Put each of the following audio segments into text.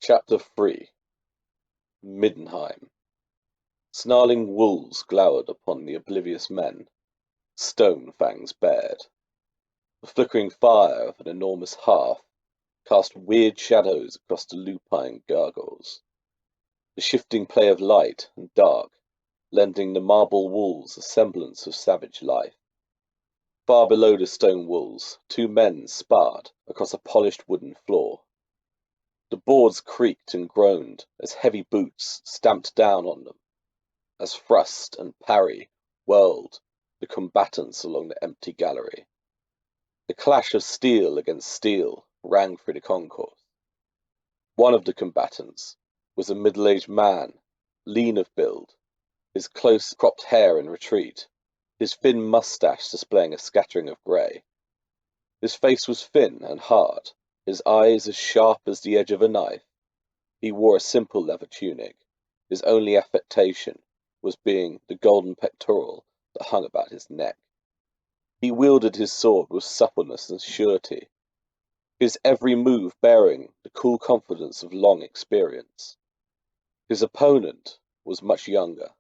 Chapter 3 Middenheim. Snarling wolves glowered upon the oblivious men, stone fangs bared. The flickering fire of an enormous hearth cast weird shadows across the lupine gargoyles, the shifting play of light and dark lending the marble walls a semblance of savage life. Far below the stone walls, two men sparred across a polished wooden floor. The boards creaked and groaned as heavy boots stamped down on them, as thrust and parry whirled the combatants along the empty gallery. The clash of steel against steel rang through the concourse. One of the combatants was a middle-aged man, lean of build, his close-cropped hair in retreat, his thin moustache displaying a scattering of grey. His face was thin and hard, his eyes as sharp as the edge of a knife. He wore a simple leather tunic. His only affectation was being the golden pectoral that hung about his neck. He wielded his sword with suppleness and surety, his every move bearing the cool confidence of long experience. His opponent was much younger,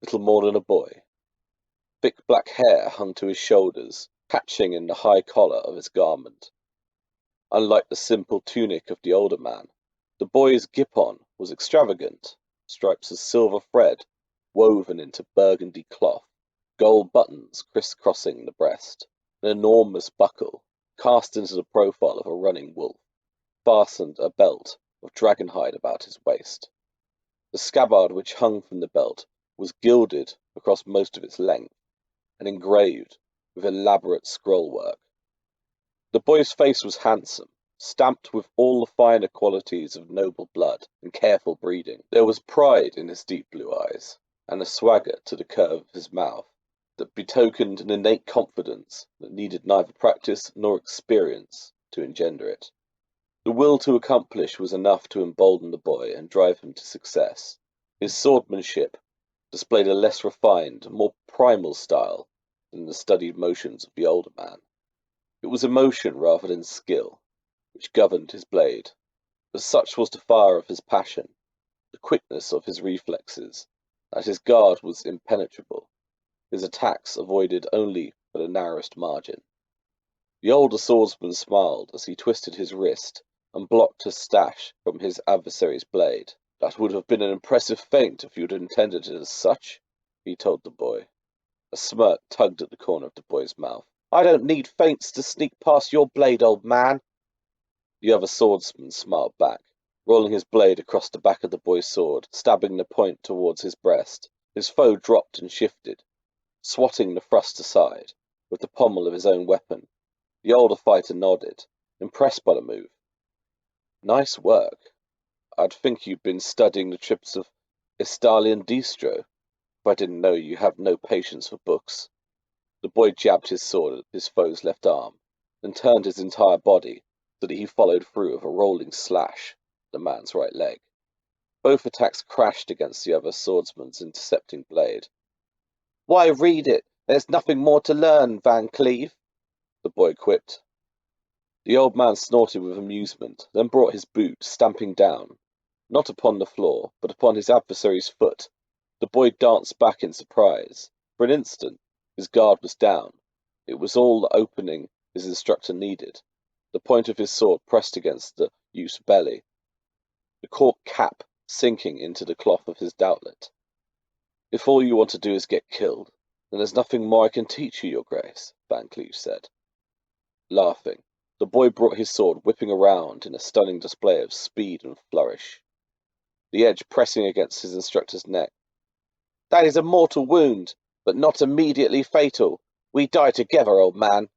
little more than a boy. Thick black hair hung to his shoulders, catching in the high collar of his garment. Unlike the simple tunic of the older man, the boy's gippon was extravagant, stripes of silver thread woven into burgundy cloth, gold buttons criss-crossing the breast, an enormous buckle, cast into the profile of a running wolf, fastened a belt of dragon hide about his waist. The scabbard which hung from the belt was gilded across most of its length, and engraved with elaborate scroll-work. The boy's face was handsome, stamped with all the finer qualities of noble blood and careful breeding. There was pride in his deep blue eyes, and a swagger to the curve of his mouth that betokened an innate confidence that needed neither practice nor experience to engender it. The will to accomplish was enough to embolden the boy and drive him to success. His swordmanship displayed a less refined, more primal style than the studied motions of the older man. It was emotion rather than skill which governed his blade, but such was the fire of his passion, the quickness of his reflexes, that his guard was impenetrable, his attacks avoided only for the narrowest margin. The older swordsman smiled as he twisted his wrist and blocked a slash from his adversary's blade. That would have been an impressive feint if you'd intended it as such, he told the boy. A smirk tugged at the corner of the boy's mouth. I don't need feints to sneak past your blade, old man. The other swordsman smiled back, rolling his blade across the back of the boy's sword, stabbing the point towards his breast. His foe dropped and shifted, swatting the thrust aside with the pommel of his own weapon. The older fighter nodded, impressed by the move. Nice work. I'd think you'd been studying the tricks of Estalian Distro, if I didn't know you have no patience for books. The boy jabbed his sword at his foe's left arm, then turned his entire body so that he followed through with a rolling slash at the man's right leg. Both attacks crashed against the other swordsman's intercepting blade. Why read it? There's nothing more to learn, Van Cleve, the boy quipped. The old man snorted with amusement, then brought his boot, stamping down, not upon the floor, but upon his adversary's foot. The boy danced back in surprise. For an instant, his guard was down. It was all the opening his instructor needed. The point of his sword pressed against the youth's belly, the cork cap sinking into the cloth of his doublet. If all you want to do is get killed, then there's nothing more I can teach you, Your Grace, Van Cleve said. Laughing, the boy brought his sword whipping around in a stunning display of speed and flourish, the edge pressing against his instructor's neck. That is a mortal wound, but not immediately fatal. We die together, old man.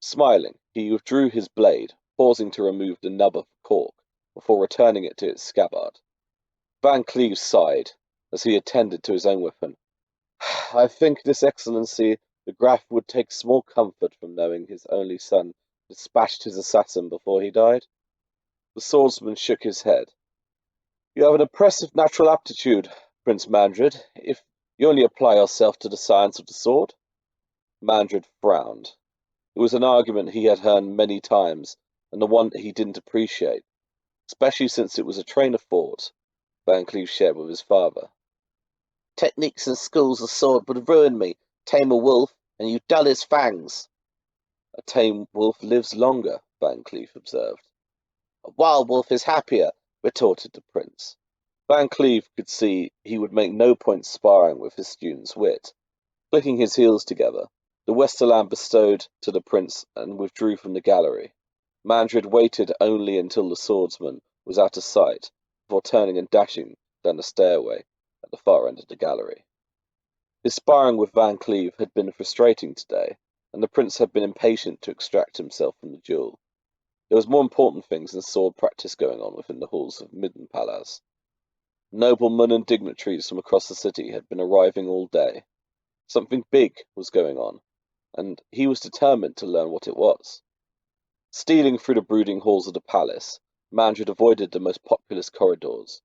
Smiling, he withdrew his blade, pausing to remove the nub of cork before returning it to its scabbard. Van Cleve sighed as he attended to his own weapon. I think, This Excellency, the Graf would take small comfort from knowing his only son dispatched his assassin before he died. The swordsman shook his head. You have an impressive natural aptitude, Prince Mandred, if you only apply yourself to the science of the sword. Mandred frowned. It was an argument he had heard many times, and the one that he didn't appreciate. especially since it was a trainer fort Van Cleave shared with his father. Techniques and skills of sword would ruin me. Tame a wolf, and you dull his fangs. A tame wolf lives longer, Van Cleave observed. A wild wolf is happier, retorted the prince. Van Cleave could see he would make no point sparring with his student's wit. Clicking his heels together, the Westerland bestowed to the prince and withdrew from the gallery. Mandred waited only until the swordsman was out of sight before turning and dashing down the stairway at the far end of the gallery. His sparring with Van Cleave had been frustrating today, and the prince had been impatient to extract himself from the duel. There was more important things than sword practice going on within the halls of Midden Palace. Noblemen and dignitaries from across the city had been arriving all day. Something big was going on, and he was determined to learn what it was. Stealing through the brooding halls of the palace, Mandred avoided the most populous corridors,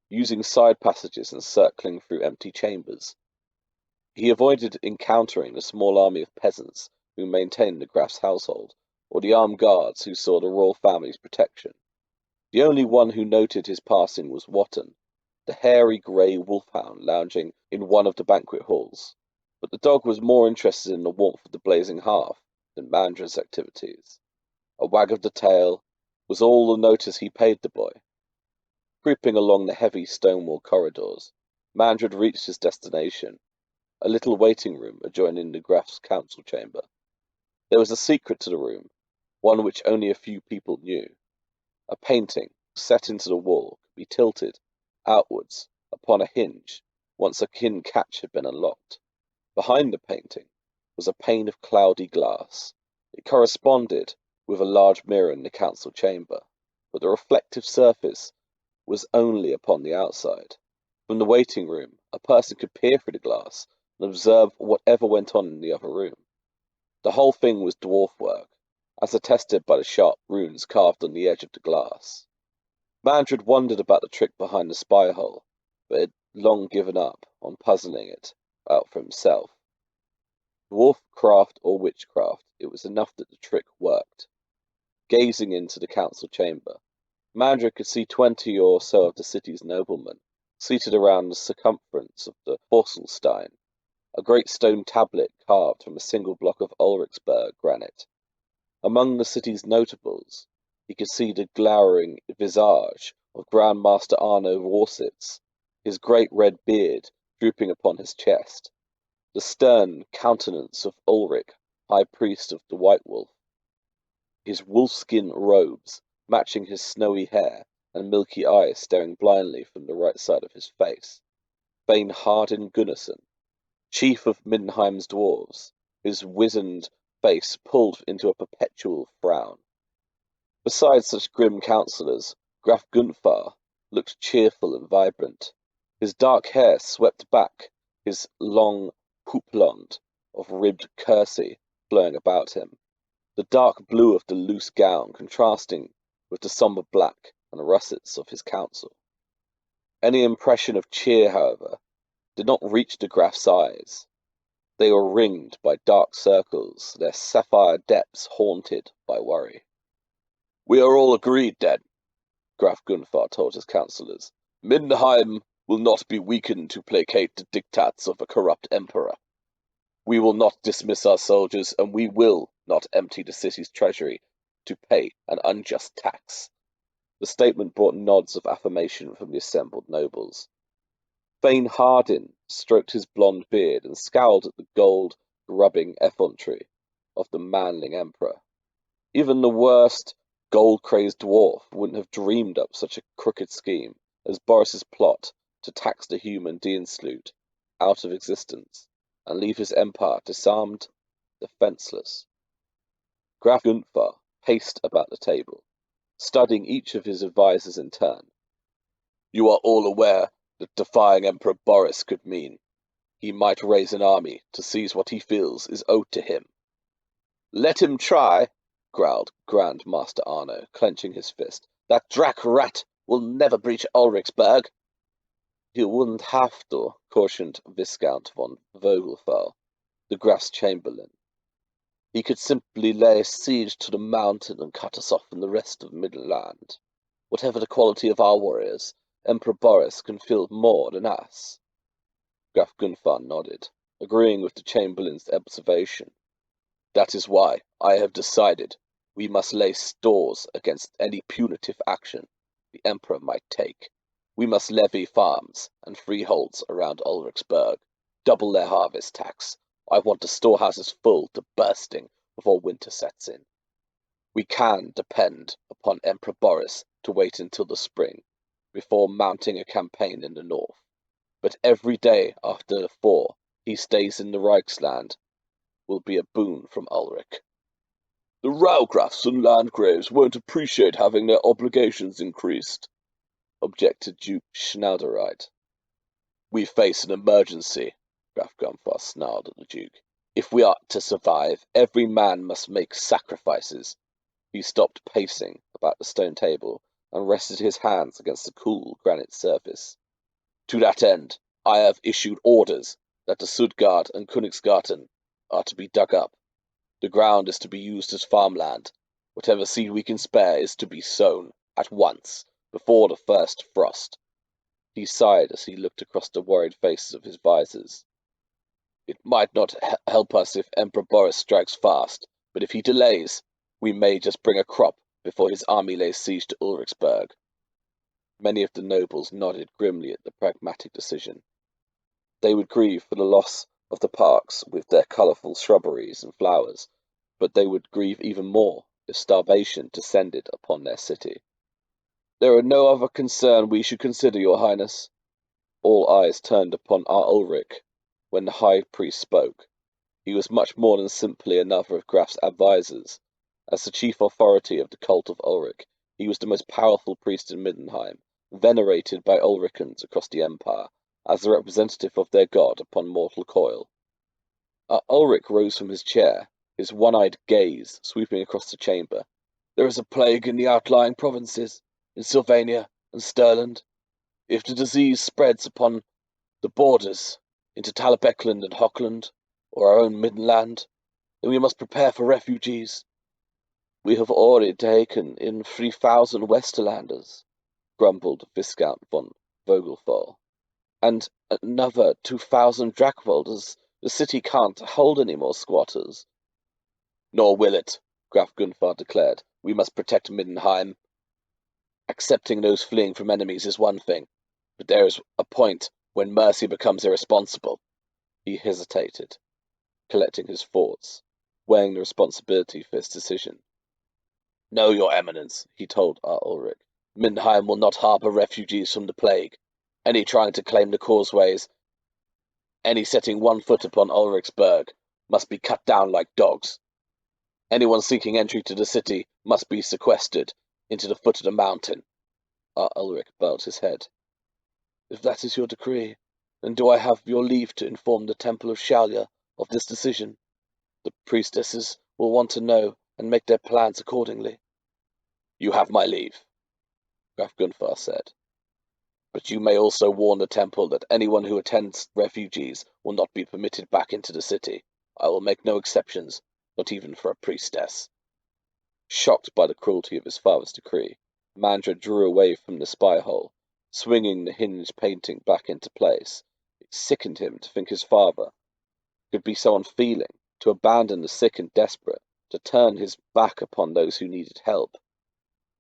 using side passages and circling through empty chambers. He avoided encountering the small army of peasants who maintained the Graf's household, or the armed guards who saw the royal family's protection. The only one who noted his passing was Wotan, the hairy grey wolfhound lounging in one of the banquet halls, but the dog was more interested in the warmth of the blazing hearth than Mandred's activities. A wag of the tail was all the notice he paid the boy. Creeping along the heavy stone-wall corridors, Mandred reached his destination, a little waiting room adjoining the Graf's council chamber. There was a secret to the room, one which only a few people knew. A painting, set into the wall, could be tilted outwards upon a hinge once a hidden catch had been unlocked. Behind the painting was a pane of cloudy glass. It corresponded with a large mirror in the council chamber, but the reflective surface was only upon the outside. From the waiting room, a person could peer through the glass and observe whatever went on in the other room. The whole thing was dwarf work, as attested by the sharp runes carved on the edge of the glass. Mandred wondered about the trick behind the spy hole, but had long given up on puzzling it out for himself. Dwarf craft or witchcraft, it was enough that the trick worked. Gazing into the council chamber, Mandred could see 20 or so of the city's noblemen, seated around the circumference of the Horselstein, a great stone tablet carved from a single block of Ulrichsburg granite. Among the city's notables, he could see the glowering visage of Grand Master Arno Warsitz, his great red beard drooping upon his chest, the stern countenance of Ulrich, high priest of the White Wolf, his wolfskin robes matching his snowy hair and milky eyes staring blindly from the right side of his face. Thane Hardin Gunnarsson, chief of Middenheim's dwarves, his wizened face pulled into a perpetual frown. Besides such grim counsellors, Graf Gunthar looked cheerful and vibrant. His dark hair swept back, his long houppelande of ribbed kersey flowing about him, the dark blue of the loose gown contrasting with the sombre black and russets of his council. Any impression of cheer, however, did not reach the Graf's eyes. They were ringed by dark circles, their sapphire depths haunted by worry. "We are all agreed, then," Graf Gunthar told his councillors. "Middenheim will not be weakened to placate the diktats of a corrupt emperor. We will not dismiss our soldiers, and we will not empty the city's treasury to pay an unjust tax." The statement brought nods of affirmation from the assembled nobles. Thane Hardin stroked his blond beard and scowled at the gold-grubbing effrontery of the manling emperor. Even the worst gold-crazed dwarf wouldn't have dreamed up such a crooked scheme as Boris's plot to tax the human Dienstleut out of existence and leave his empire disarmed, defenseless. Graf Gunthar paced about the table, studying each of his advisers in turn. "You are all aware that defying Emperor Boris could mean he might raise an army to seize what he feels is owed to him." "Let him try," growled Grand Master Arno, clenching his fist. "That Drac rat will never breach Ulrichsburg." "He wouldn't have to," cautioned Viscount von Vogelfell, the Graf's chamberlain. "He could simply lay siege to the mountain and cut us off from the rest of Midland." Whatever the quality of our warriors, Emperor Boris can field more than us. Graf Gunthar nodded, agreeing with the Chamberlain's observation. That is why I have decided we must lay stores against any punitive action the Emperor might take. We must levy farms and freeholds around Ulrichsburg, double their harvest tax. I want the storehouses full to bursting before winter sets in. We can depend upon Emperor Boris to wait until the spring before mounting a campaign in the north, but every day after the thaw he stays in the Reichsland will be a boon from Ulrich. The Raugrafs and Landgraves won't appreciate having their obligations increased, objected Duke Schneidereit. We face an emergency, Graf Gunthar snarled at the Duke. If we are to survive, every man must make sacrifices. He stopped pacing about the stone table and rested his hands against the cool granite surface. To that end, I have issued orders that the Sudgard and Königsgarten are to be dug up. The ground is to be used as farmland. Whatever seed we can spare is to be sown at once, before the first frost. He sighed as he looked across the worried faces of his visors. It might not help us if Emperor Boris strikes fast, but if he delays, we may just bring a crop before his army lays siege to Ulrichsburg. Many of the nobles nodded grimly at the pragmatic decision. They would grieve for the loss of the parks with their colourful shrubberies and flowers, but they would grieve even more if starvation descended upon their city. There are no other concern we should consider, your highness. All eyes turned upon our Ulrich when the high priest spoke. He was much more than simply another of Graf's advisers. As the chief authority of the cult of Ulrich, he was the most powerful priest in Middenheim, venerated by Ulrichans across the empire, as the representative of their god upon mortal coil. Ulrich rose from his chair, his one-eyed gaze sweeping across the chamber. There is a plague in the outlying provinces, in Sylvania and Stirland. If the disease spreads upon the borders, into Talabecland and Hochland, or our own Middenland, then we must prepare for refugees. We have already taken in 3,000 Westerlanders, grumbled Viscount von Vogelthal, and another 2,000 Drachwolders. The city can't hold any more squatters. Nor will it, Graf Gunthar declared. We must protect Middenheim. Accepting those fleeing from enemies is one thing, but there is a point when mercy becomes irresponsible. He hesitated, collecting his thoughts, weighing the responsibility for his decision. No, your eminence, he told Ulrich. Middenheim will not harbour refugees from the plague. Any trying to claim the causeways, any setting one foot upon Ulrichsburg, must be cut down like dogs. Anyone seeking entry to the city must be sequestered into the foot of the mountain. Ulrich bowed his head. If that is your decree, then do I have your leave to inform the Temple of Shalia of this decision? The priestesses will want to know and make their plans accordingly. You have my leave, Graf Gunthar said. But you may also warn the temple that anyone who attends refugees will not be permitted back into the city. I will make no exceptions, not even for a priestess. Shocked by the cruelty of his father's decree, Mandra drew away from the spy hole, swinging the hinged painting back into place. It sickened him to think his father could be so unfeeling, to abandon the sick and desperate, to turn his back upon those who needed help.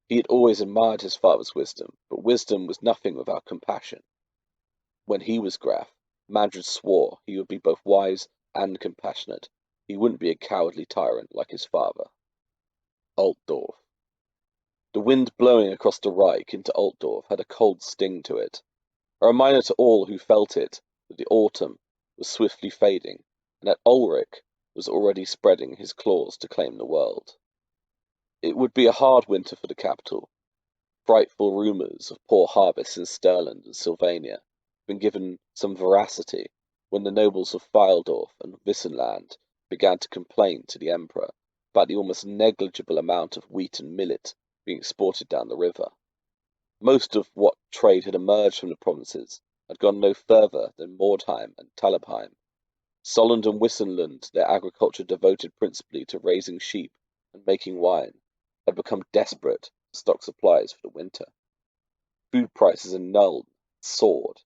He had always admired his father's wisdom, but wisdom was nothing without compassion. When he was Graf, Mandra swore he would be both wise and compassionate. He wouldn't be a cowardly tyrant like his father. Altdorf. The wind blowing across the Reich into Altdorf had a cold sting to it, a reminder to all who felt it that the autumn was swiftly fading, and that Ulrich was already spreading his claws to claim the world. It would be a hard winter for the capital. Frightful rumours of poor harvests in Stirland and Sylvania had been given some veracity when the nobles of Feildorf and Wissenland began to complain to the emperor about the almost negligible amount of wheat and millet being exported down the river. Most of what trade had emerged from the provinces had gone no further than Mordheim and Talabheim. Solland and Wissenland, their agriculture devoted principally to raising sheep and making wine, had become desperate to stock supplies for the winter. food prices in Nuln soared,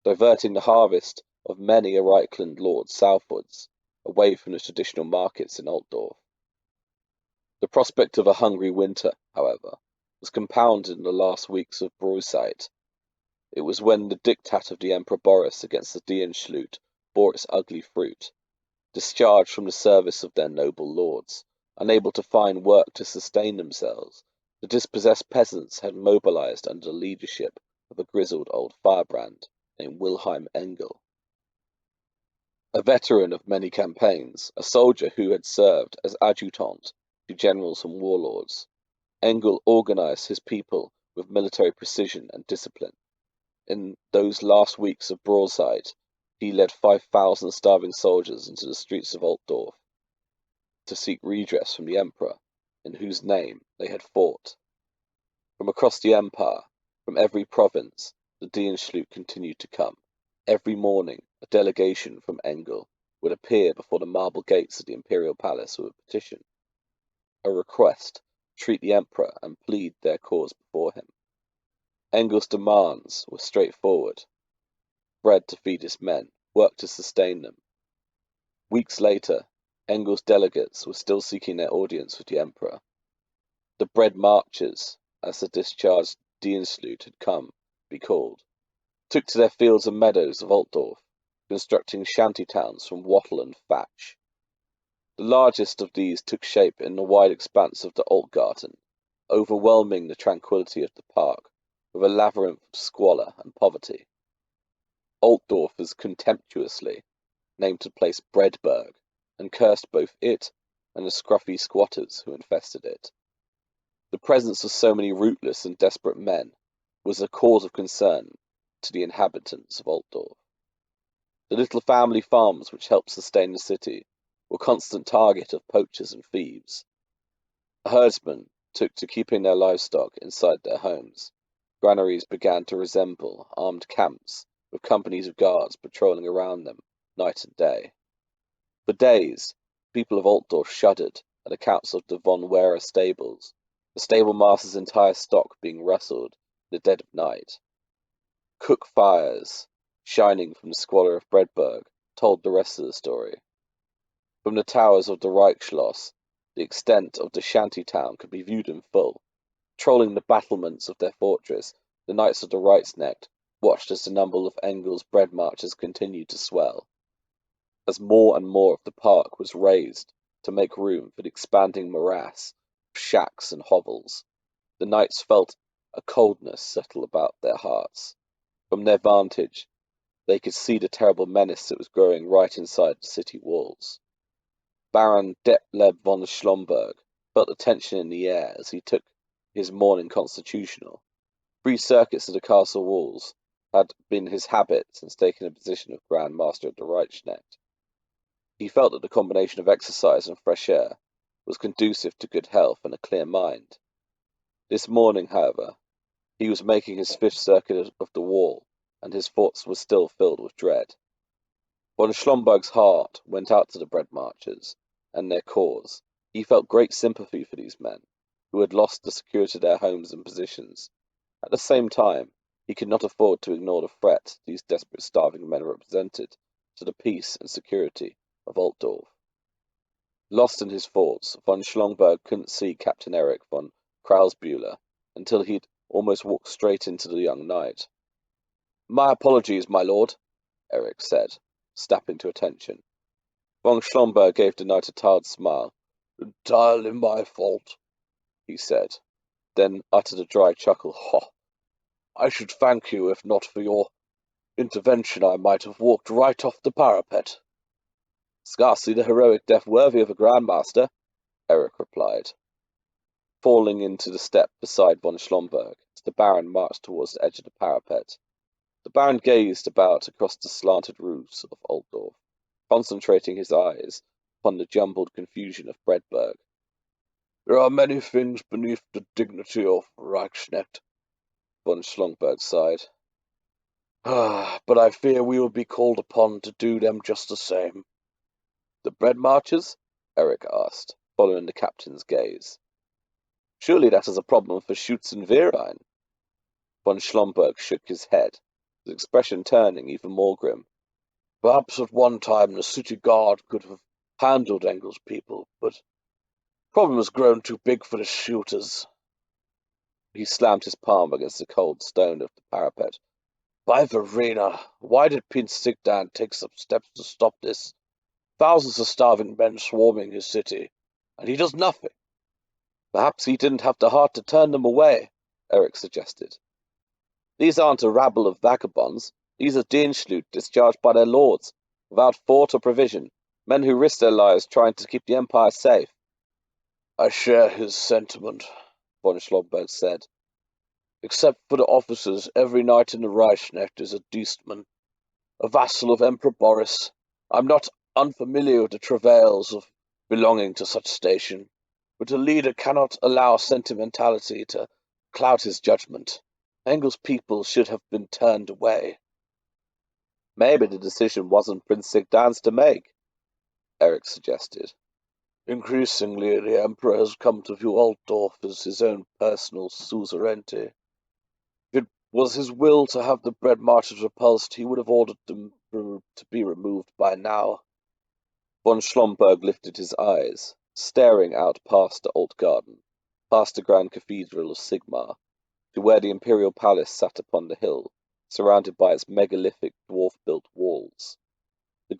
diverting the harvest of many a Reichland lord southwards, away from the traditional markets in Altdorf. The prospect of a hungry winter, however, was compounded in the last weeks of Brousite. It was when the diktat of the Emperor Boris against the Dienschlut bore its ugly fruit. Discharged from the service of their noble lords, unable to find work to sustain themselves, the dispossessed peasants had mobilized under the leadership of a grizzled old firebrand named Wilhelm Engel. A veteran of many campaigns, a soldier who had served as adjutant to generals and warlords, Engel organized his people with military precision and discipline. In those last weeks of Broadside, he led 5,000 starving soldiers into the streets of Altdorf to seek redress from the Emperor, in whose name they had fought. From across the Empire, from every province, the Dienschlut continued to come. Every morning, a delegation from Engel would appear before the marble gates of the Imperial Palace with a petition, a request to treat the Emperor and plead their cause before him. Engel's demands were straightforward: bread to feed his men, work to sustain them. Weeks later, Engel's delegates were still seeking their audience with the Emperor. The bread marchers, as the discharged Dienschlut had come to be called, took to their fields and meadows of Altdorf, constructing shanty towns from wattle and thatch. The largest of these took shape in the wide expanse of the Altgarten, overwhelming the tranquillity of the park with a labyrinth of squalor and poverty. Altdorf was contemptuously named the place Breadburg, and cursed both it and the scruffy squatters who infested it. The presence of so many rootless and desperate men was a cause of concern to the inhabitants of Altdorf. The little family farms which helped sustain the city were a constant target of poachers and thieves. Herdsmen took to keeping their livestock inside their homes. Granaries began to resemble armed camps, with companies of guards patrolling around them night and day. For days, the people of Altdorf shuddered at accounts of the von Wehrer stables, the stablemaster's entire stock being rustled in the dead of night. Cook fires, shining from the squalor of Breadburg, told the rest of the story. From the towers of the Reichsschloss, the extent of the shanty town could be viewed in full. Trolling the battlements of their fortress, the knights of the Reichsknecht watched as the number of Engel's bread marchers continued to swell. As more and more of the park was raised to make room for the expanding morass of shacks and hovels, the knights felt a coldness settle about their hearts. From their vantage, they could see the terrible menace that was growing right inside the city walls. Baron Detlef von Schlomberg felt the tension in the air as he took his morning constitutional. 3 circuits of the castle walls had been his habit since taking the position of Grand Master of the Reichsknecht. He felt that the combination of exercise and fresh air was conducive to good health and a clear mind. This morning, however, he was making his 5th circuit of the wall, and his thoughts were still filled with dread. Von Schlomberg's heart went out to the bread marchers and their cause. He felt great sympathy for these men, who had lost the security of their homes and positions. At the same time, he could not afford to ignore the threat these desperate starving men represented to the peace and security of Altdorf. Lost in his thoughts, von Schlomberg couldn't see Captain Erich von Krausbühler until he'd almost walked straight into the young knight. "My apologies, my lord," Erich said, snapping to attention. Von Schlomberg gave the knight a tired smile. "Entirely my fault," he said, then uttered a dry chuckle. "I should thank you. If not for your intervention, I might have walked right off the parapet." "Scarcely the heroic death worthy of a Grand Master," Erich replied, falling into the step beside von Schlomberg as the Baron marched towards the edge of the parapet. The Baron gazed about across the slanted roofs of Altdorf, concentrating his eyes upon the jumbled confusion of Breadburg. "There are many things beneath the dignity of Reichsknecht," von Schlomberg sighed. "But I fear we will be called upon to do them just the same." "The bread marchers?" Erich asked, following the captain's gaze. "Surely that is a problem for Schutz and Wehrlein." Von Schlomberg shook his head, his expression turning even more grim. Perhaps at one time the city guard could have handled Engel's people, but the problem has grown too big for the shooters. He slammed his palm against the cold stone of the parapet. By Verena, why did Prince Sigdan take some steps to stop this? Thousands of starving men swarming his city, and he does nothing. Perhaps he didn't have the heart to turn them away, Eric suggested. These aren't a rabble of vagabonds. These are Dienschlut discharged by their lords, without thought or provision, men who risk their lives trying to keep the Empire safe. I share his sentiment, von Schlomberg said. Except for the officers, every knight in the Reichsknecht is a Dienstmann, a vassal of Emperor Boris. I'm not unfamiliar with the travails of belonging to such station, but a leader cannot allow sentimentality to cloud his judgment. Engel's people should have been turned away. Maybe the decision wasn't Prince Sigdan's to make, Eric suggested. Increasingly, the Emperor has come to view Altdorf as his own personal suzerainty. If it was his will to have the bread marches repulsed, he would have ordered them to be removed by now. Von Schlomberg lifted his eyes, staring out past the Altgarten, past the Grand Cathedral of Sigmar, to where the Imperial Palace sat upon the hill, surrounded by its megalithic dwarf-built walls. The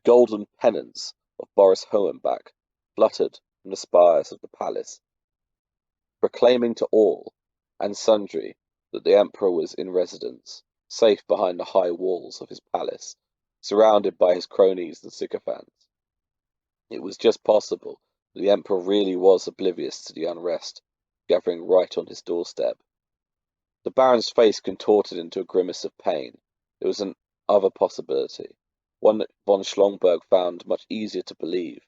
golden pennants of Boris Hohenbach fluttered from the spires of the palace, proclaiming to all and sundry that the Emperor was in residence, safe behind the high walls of his palace, surrounded by his cronies and sycophants. It was just possible that the Emperor really was oblivious to the unrest gathering right on his doorstep. The Baron's face contorted into a grimace of pain. There was an other possibility, one that von Schlomberg found much easier to believe.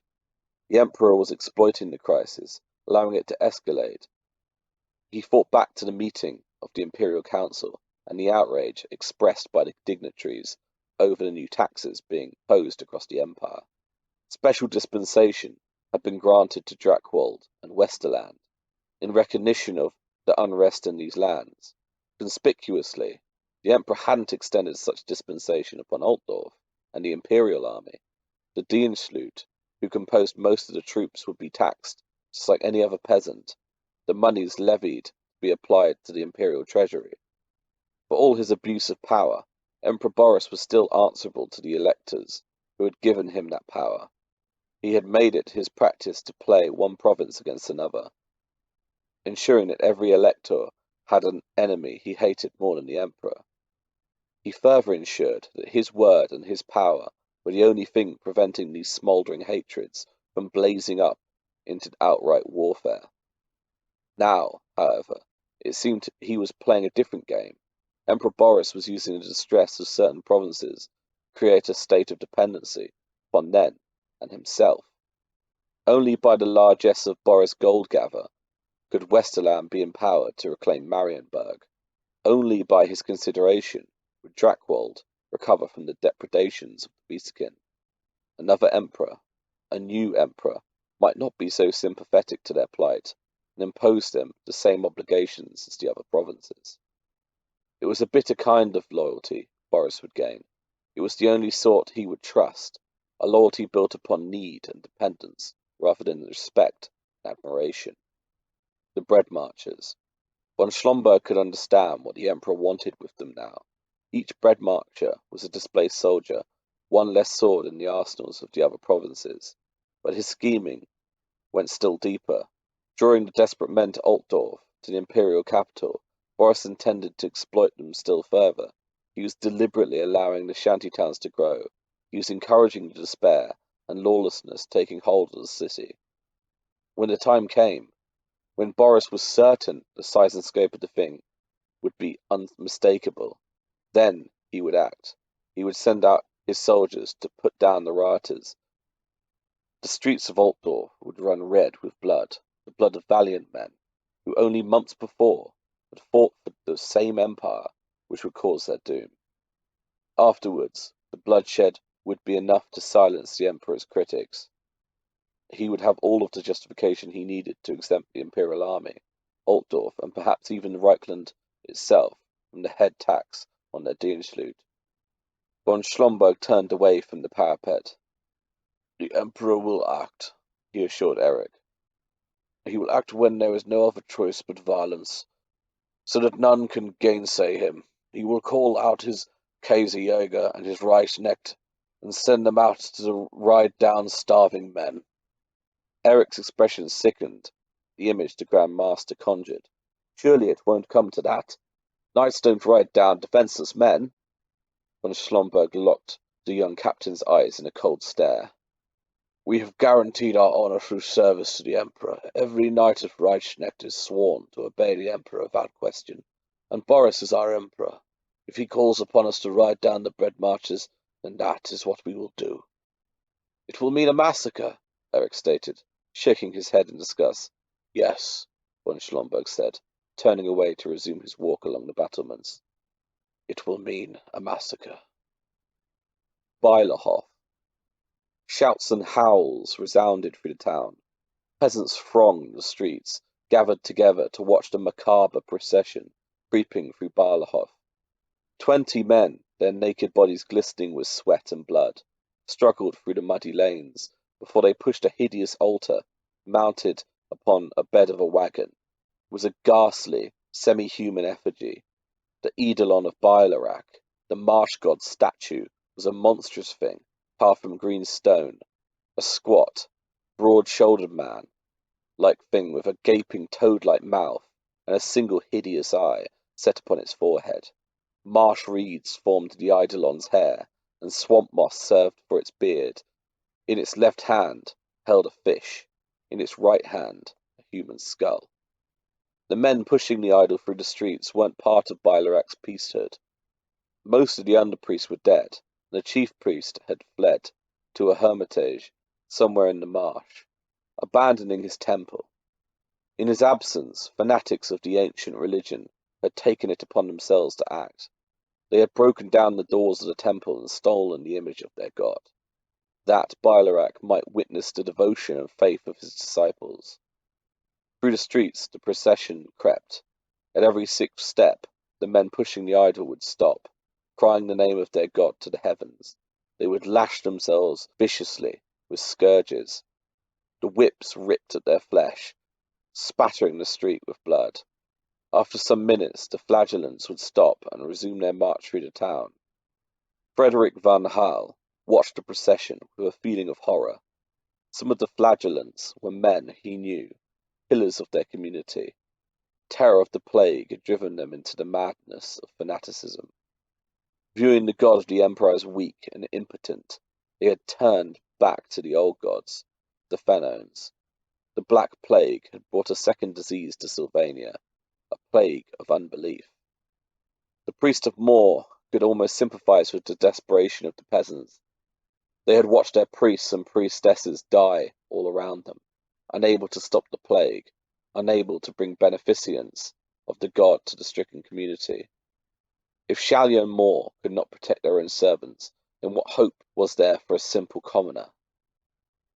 The Emperor was exploiting the crisis, allowing it to escalate. He thought back to the meeting of the Imperial Council and the outrage expressed by the dignitaries over the new taxes being imposed across the Empire. Special dispensation had been granted to Dracwald and Westerland in recognition of the unrest in these lands. Conspicuously, the Emperor hadn't extended such dispensation upon Altdorf and the Imperial army. The Dienschlut, who composed most of the troops, would be taxed, just like any other peasant, the monies levied to be applied to the Imperial treasury. For all his abuse of power, Emperor Boris was still answerable to the electors who had given him that power. He had made it his practice to play one province against another, ensuring that every elector had an enemy he hated more than the Emperor. He further ensured that his word and his power were the only thing preventing these smouldering hatreds from blazing up into outright warfare. Now, however, it seemed he was playing a different game. Emperor Boris was using the distress of certain provinces to create a state of dependency upon them and himself. Only by the largesse of Boris Goldgather could Westerland be empowered to reclaim Marienburg. Only by his consideration would Dracwald recover from the depredations of the Beastkin. Another emperor, a new emperor, might not be so sympathetic to their plight and impose them the same obligations as the other provinces. It was a bitter kind of loyalty Boris would gain. It was the only sort he would trust, a loyalty built upon need and dependence rather than respect and admiration. The bread marchers. Von Schlomberg could understand what the Emperor wanted with them now. Each bread marcher was a displaced soldier, one less sword in the arsenals of the other provinces. But his scheming went still deeper. Drawing the desperate men to Altdorf, to the imperial capital, Boris intended to exploit them still further. He was deliberately allowing the shantytowns to grow. He was encouraging the despair and lawlessness taking hold of the city. When the time came, when Boris was certain the size and scope of the thing would be unmistakable, then he would act. He would send out his soldiers to put down the rioters. The streets of Altdorf would run red with blood, the blood of valiant men, who only months before had fought for the same empire which would cause their doom. Afterwards, the bloodshed would be enough to silence the Emperor's critics. He would have all of the justification he needed to exempt the Imperial army, Altdorf, and perhaps even Reichland itself from the head tax on their Dienstschlute. Von Schlomberg turned away from the parapet. "The Emperor will act," he assured Eric. "He will act when there is no other choice but violence, so that none can gainsay him. He will call out his Kaiserjäger and his Reichsknecht, and send them out to ride down starving men." Eric's expression sickened the image the Grand Master conjured. "Surely it won't come to that. Knights don't ride down defenceless men." Von Schlomberg locked the young captain's eyes in a cold stare. "We have guaranteed our honour through service to the Emperor. Every knight of Reichsknecht is sworn to obey the Emperor without question, and Boris is our Emperor. If he calls upon us to ride down the bread marches, then that is what we will do." "It will mean a massacre," Eric stated, shaking his head in disgust. "Yes," von Schlomberg said, turning away to resume his walk along the battlements. "It will mean a massacre." Beilerhof. Shouts and howls resounded through the town. Peasants thronged the streets, gathered together to watch the macabre procession creeping through Beilerhof. 20 men, their naked bodies glistening with sweat and blood, struggled through the muddy lanes before they pushed a hideous altar mounted upon a bed of a wagon. It was a ghastly, semi-human effigy. The eidolon of Beilerach, the marsh god's statue, was a monstrous thing carved from green stone, a squat, broad-shouldered man-like thing with a gaping toad-like mouth and a single hideous eye set upon its forehead. Marsh reeds formed the eidolon's hair, and swamp moss served for its beard. In its left hand held a fish, in its right hand a human skull. The men pushing the idol through the streets weren't part of Beilerach's priesthood. Most of the underpriests were dead, and the chief priest had fled to a hermitage somewhere in the marsh, abandoning his temple. In his absence, fanatics of the ancient religion had taken it upon themselves to act. They had broken down the doors of the temple and stolen the image of their god, that Beilerach might witness the devotion and faith of his disciples. Through the streets the procession crept. At every 6th step, the men pushing the idol would stop, crying the name of their god to the heavens. They would lash themselves viciously with scourges. The whips ripped at their flesh, spattering the street with blood. After some minutes, the flagellants would stop and resume their march through the town. Frederick van Hal watched the procession with a feeling of horror. Some of the flagellants were men he knew, pillars of their community. Terror of the plague had driven them into the madness of fanaticism. Viewing the god of the Emperor as weak and impotent, they had turned back to the old gods, the Fenones. The Black Plague had brought a second disease to Sylvania, a plague of unbelief. The priest of Moor could almost sympathize with the desperation of the peasants. They had watched their priests and priestesses die all around them, unable to stop the plague, unable to bring beneficence of the god to the stricken community. If Shallya and Moor could not protect their own servants, then what hope was there for a simple commoner?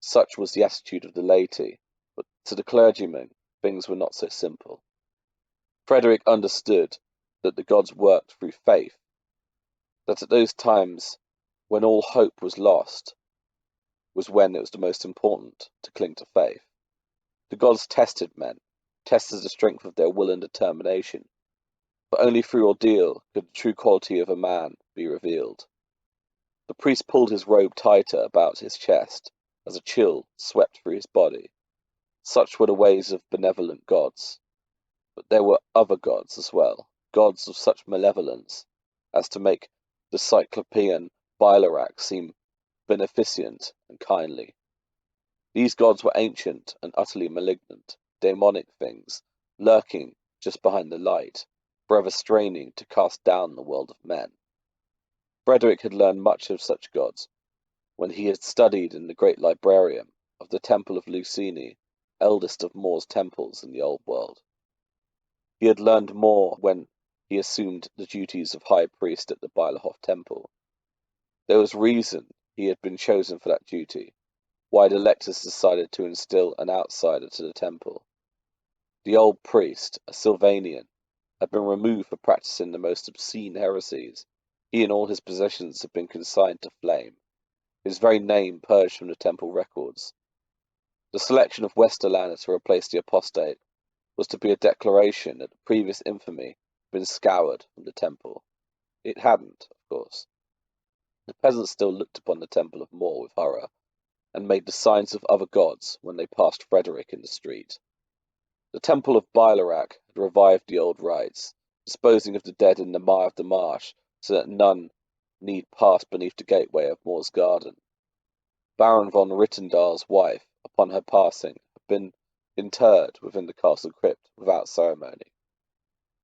Such was the attitude of the laity, but to the clergymen things were not so simple. Frederick understood that the gods worked through faith, that at those times when all hope was lost was when it was the most important to cling to faith. The gods tested men, tested the strength of their will and determination, but only through ordeal could the true quality of a man be revealed. The priest pulled his robe tighter about his chest as a chill swept through his body. Such were the ways of benevolent gods. But there were other gods as well, gods of such malevolence as to make the Cyclopean Beilerach seem beneficent and kindly. These gods were ancient and utterly malignant, demonic things, lurking just behind the light, forever straining to cast down the world of men. Frederick had learned much of such gods when he had studied in the great librarium of the Temple of Lucini, eldest of Moor's temples in the Old World. He had learned more when he assumed the duties of high priest at the Beilerhof temple. There was reason he had been chosen for that duty, why the electors decided to instill an outsider to the temple. The old priest, a Sylvanian, had been removed for practicing the most obscene heresies. He and all his possessions had been consigned to flame, his very name purged from the temple records. The selection of Westerlander to replace the apostate was to be a declaration that the previous infamy had been scoured from the temple. It hadn't, of course. The peasants still looked upon the temple of Mor with horror, and made the signs of other gods when they passed Frederick in the street. The temple of Bailarak had revived the old rites, disposing of the dead in the mire of the marsh so that none need pass beneath the gateway of Mor's garden. Baron von Rittendahl's wife, upon her passing, had been interred within the castle crypt without ceremony.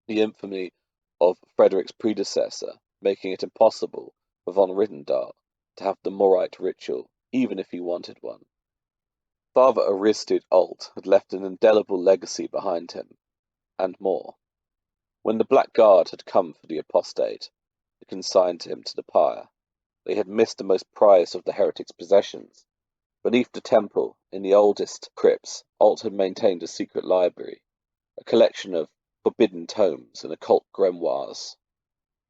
The infamy of Frederick's predecessor making it impossible for von Rittendahl to have the Morite ritual, even if he wanted one. Father Aristide Alt had left an indelible legacy behind him, and more. When the Black Guard had come for the apostate, and consigned him to the pyre, they had missed the most prized of the heretic's possessions. Beneath the temple, in the oldest crypts, Alt had maintained a secret library, a collection of forbidden tomes and occult grimoires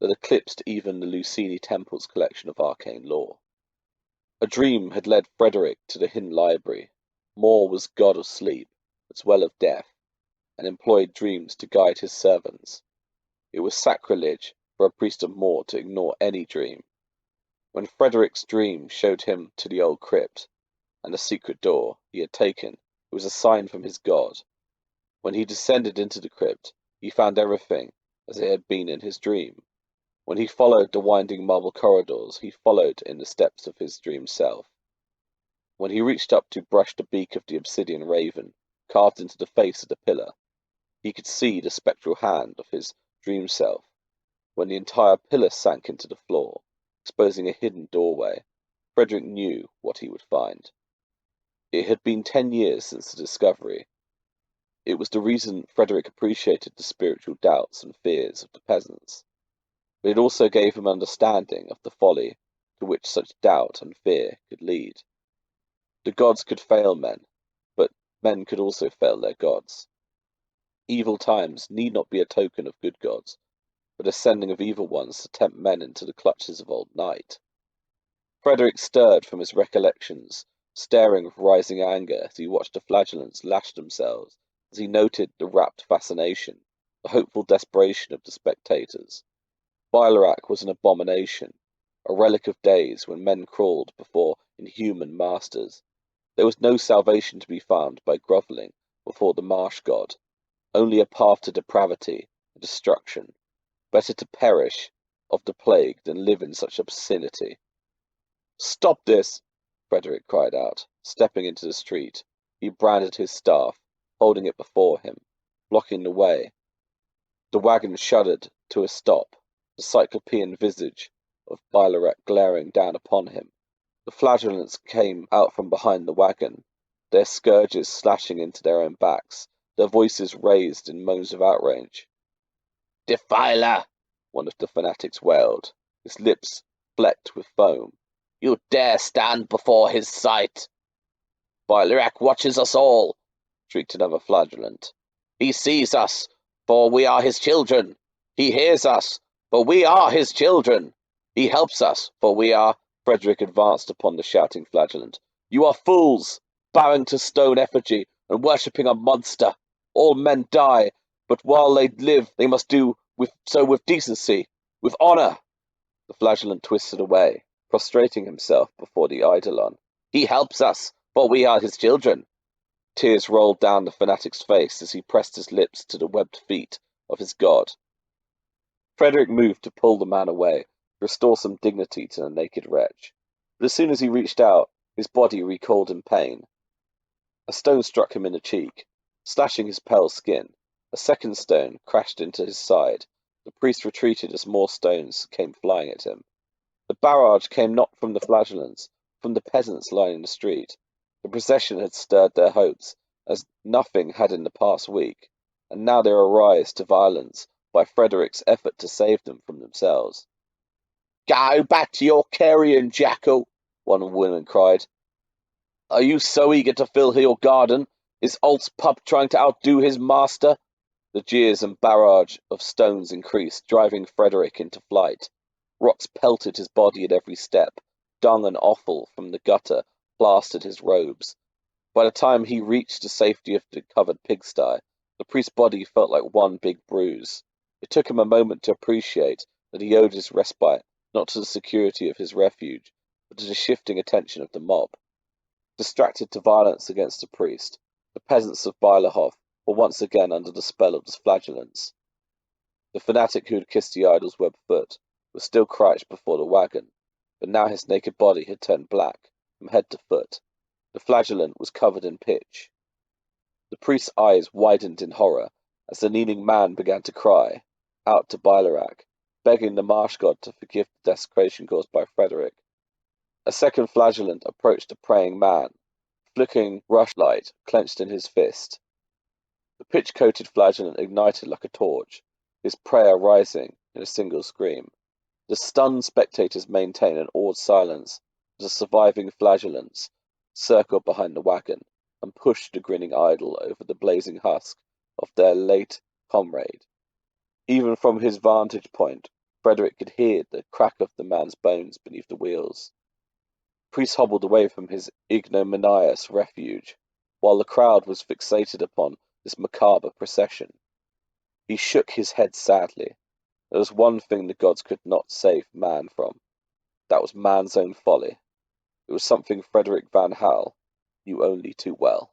that eclipsed even the Lucini Temple's collection of arcane lore. A dream had led Frederick to the hidden library. Mor was god of sleep, as well as death, and employed dreams to guide his servants. It was sacrilege for a priest of Mor to ignore any dream. When Frederick's dream showed him to the old crypt and the secret door he had taken, it was a sign from his god. When he descended into the crypt, he found everything as it had been in his dream. When he followed the winding marble corridors, he followed in the steps of his dream self. When he reached up to brush the beak of the obsidian raven, carved into the face of the pillar, he could see the spectral hand of his dream self. When the entire pillar sank into the floor, exposing a hidden doorway, Frederick knew what he would find. It had been 10 years since the discovery. It was the reason Frederick appreciated the spiritual doubts and fears of the peasants, but it also gave him understanding of the folly to which such doubt and fear could lead. The gods could fail men, but men could also fail their gods. Evil times need not be a token of good gods, but a sending of evil ones to tempt men into the clutches of old night. Frederick stirred from his recollections, staring with rising anger as he watched the flagellants lash themselves, as he noted the rapt fascination, the hopeful desperation of the spectators. Bailarak was an abomination, a relic of days when men crawled before inhuman masters. There was no salvation to be found by grovelling before the marsh god, only a path to depravity and destruction. Better to perish of the plague than live in such obscenity. "Stop this!" Frederick cried out, stepping into the street. He brandished his staff, holding it before him, blocking the way. The wagon shuddered to a stop, the cyclopean visage of Bailarak glaring down upon him. The flagellants came out from behind the wagon, their scourges slashing into their own backs, their voices raised in moans of outrage. "Defiler!" one of the fanatics wailed, his lips flecked with foam. "You dare stand before his sight!" "Bailarak watches us all!" shrieked another flagellant. "He sees us, for we are his children! He hears us, for we are his children! He helps us, for we are—" Frederick advanced upon the shouting flagellant. "You are fools, bowing to stone effigy and worshipping a monster! All men die, but while they live they must do so with decency, with honour!" The flagellant twisted away, prostrating himself before the eidolon. "He helps us, for we are his children!" Tears rolled down the fanatic's face as he pressed his lips to the webbed feet of his god. Frederick moved to pull the man away, to restore some dignity to the naked wretch. But as soon as he reached out, his body recoiled in pain. A stone struck him in the cheek, slashing his pale skin. A second stone crashed into his side. The priest retreated as more stones came flying at him. The barrage came not from the flagellants, but from the peasants lining the street. The procession had stirred their hopes, as nothing had in the past week, and now they were roused to violence by Frederick's effort to save them from themselves. "Go back to your carrion, jackal!" one woman cried. "Are you so eager to fill your garden? Is Alt's pup trying to outdo his master?" The jeers and barrage of stones increased, driving Frederick into flight. Rocks pelted his body at every step. Dung and offal from the gutter plastered his robes. By the time he reached the safety of the covered pigsty, the priest's body felt like one big bruise. It took him a moment to appreciate that he owed his respite not to the security of his refuge, but to the shifting attention of the mob. Distracted to violence against the priest, the peasants of Bielehov were once again under the spell of his flagellants. The fanatic who had kissed the idol's webbed foot was still crouched before the wagon, but now his naked body had turned black from head to foot. The flagellant was covered in pitch. The priest's eyes widened in horror as the kneeling man began to cry out to Bilerak, begging the marsh god to forgive the desecration caused by Frederick. A second flagellant approached the praying man, flickering rushlight clenched in his fist. The pitch-coated flagellant ignited like a torch, his prayer rising in a single scream. The stunned spectators maintained an awed silence as the surviving flagellants circled behind the wagon and pushed the grinning idol over the blazing husk of their late comrade. Even from his vantage point, Frederick could hear the crack of the man's bones beneath the wheels. The priest hobbled away from his ignominious refuge, while the crowd was fixated upon this macabre procession. He shook his head sadly. There was one thing the gods could not save man from. That was man's own folly. It was something Frederick van Hal knew only too well.